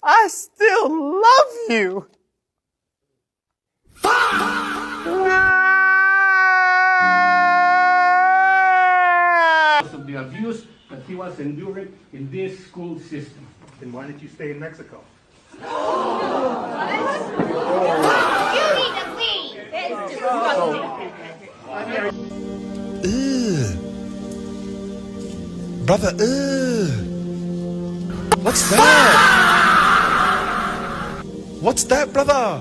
I still love you. Of the abuse that he was enduring in this school system. Then why did you stay in Mexico? You need to leave. It's disgusting. Brother, what's that? What's that, brother?